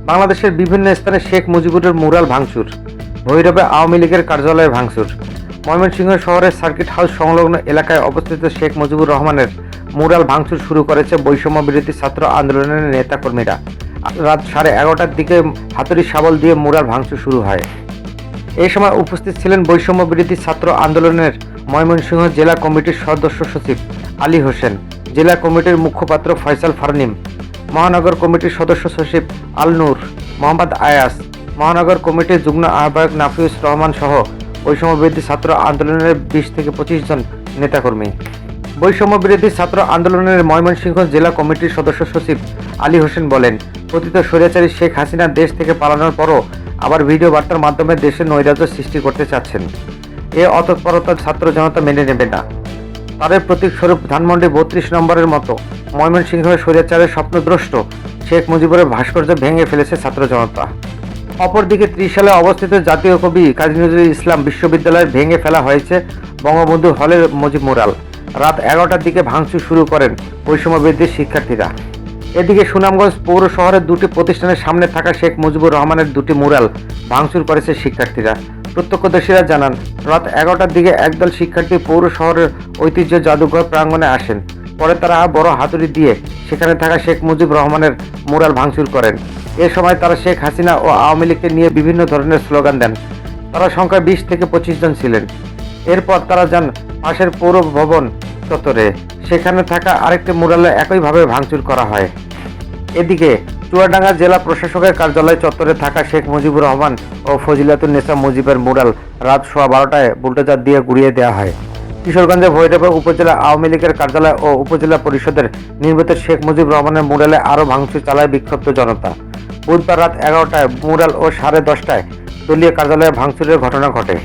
বাংলাদেশের বিভিন্ন স্থানে শেখ মুজিবুরের মুরাল ভাঙচুর। ভৈরবে আওয়ামী লীগের কার্যালয়ে ভাঙচুর। ময়মনসিংহ শহরের সার্কিট হাউস সংলগ্ন এলাকায় অবস্থিত শেখ মুজিবুর রহমানের মুরাল ভাঙচুর শুরু করেছে বৈষম্য বিরোধী ছাত্র আন্দোলনের নেতাকর্মীরা। রাত 11:30টার দিকে হাতুড়ি শাবল দিয়ে মুরাল ভাঙচুর শুরু হয়। এই সময় উপস্থিত ছিলেন বৈষম্য বিরোধী ছাত্র আন্দোলনের ময়মনসিংহ জেলা কমিটির সদস্য সচিব আলী হোসেন, জেলা কমিটির মুখপাত্র ফয়সাল ফারনিম, মহানগর কমিটির সদস্য সচিব আল নূর মোহাম্মদ আয়াস, মহানগর কমিটির যুগ্ম আহ্বায়ক নাফিউস রহমান সহ বৈষম্য বিরোধী ছাত্র আন্দোলনের 20 থেকে 25 জন নেতাকর্মী। বৈষম্য বিরোধী ছাত্র আন্দোলনের ময়মনসিংহ জেলা কমিটির সদস্য সচিব আলী হোসেন বলেন, পতিত স্বৈরাচারী শেখ হাসিনা দেশ থেকে পালানোর পরও আবার ভিডিও বার্তার মাধ্যমে দেশে নৈরাজ্য সৃষ্টি করতে চাচ্ছেন। এ অতৎপরতা ছাত্র জনতা মেনে নেবে না। তাদের প্রতীক স্বরূপ ধানমন্ডি 32 নম্বরের মতো ময়মনসিংহের স্বৈরাচারের স্বপ্নদ্রষ্ট শেখ মুজিবুরের ভাস্কর্য ভেঙে ফেলেছে ছাত্র জনতা। অপরদিকে 30 সালে অবস্থিত জাতীয় কবি কাজী নজরুল ইসলাম বিশ্ববিদ্যালয়ে ভেঙে ফেলা হয়েছে বঙ্গবন্ধু হলের মুজিব মুরাল। রাত 11টার দিকে ভাঙচুর শুরু করেন বৈষম্য বিরোধী শিক্ষার্থীরা। এদিকে সুনামগঞ্জ পৌর শহরের 2টি প্রতিষ্ঠানের সামনে থাকা শেখ মুজিবুর রহমানের 2টি মুরাল ভাঙচুর করেছে শিক্ষার্থীরা। প্রত্যক্ষদর্শীরা জানান, রাত 11টার দিকে একদল শিক্ষার্থী পৌর শহরের ঐতিহ্য জাদুঘর প্রাঙ্গণে আসেন। পরে তারা বড় হাতুড়ি দিয়ে সেখানে থাকা শেখ মুজিবুর রহমানের মুরাল ভাঙচুর করেন। এ সময় তারা শেখ হাসিনা ও আওয়ামী লীগকে নিয়ে বিভিন্ন ধরনের স্লোগান দেন। তারা সংখ্যায় 20 থেকে 25 জন ছিলেন। এরপর তারা যান পাশের পৌর ভবন চত্বরে। সেখানে থাকা আরেকটি মুরালে একইভাবে ভাঙচুর করা হয়। এদিকে চুয়াডাঙ্গা জেলা প্রশাসকের কার্যালয় চত্বরে থাকা শেখ মুজিবুর রহমান ও ফজিলাতুন্নেসা মুজিবের মুরাল রাত 12:15টায় বুলডোজার দিয়ে গুড়িয়ে দেওয়া হয়। কিশোরগঞ্জে ভৈরবে উপজেলা আওয়ামী লীগের কার্যালয় ও উপজেলা পরিষদের নির্মিত শেখ মুজিবুর রহমানের মুরালে আরও ভাঙচুর চালায় বিক্ষুব্ধ জনতা। বুধবার রাত 11টায় মুরাল ও 10:30টায় দলীয় কার্যালয়ে ভাঙচুরের ঘটনা ঘটে।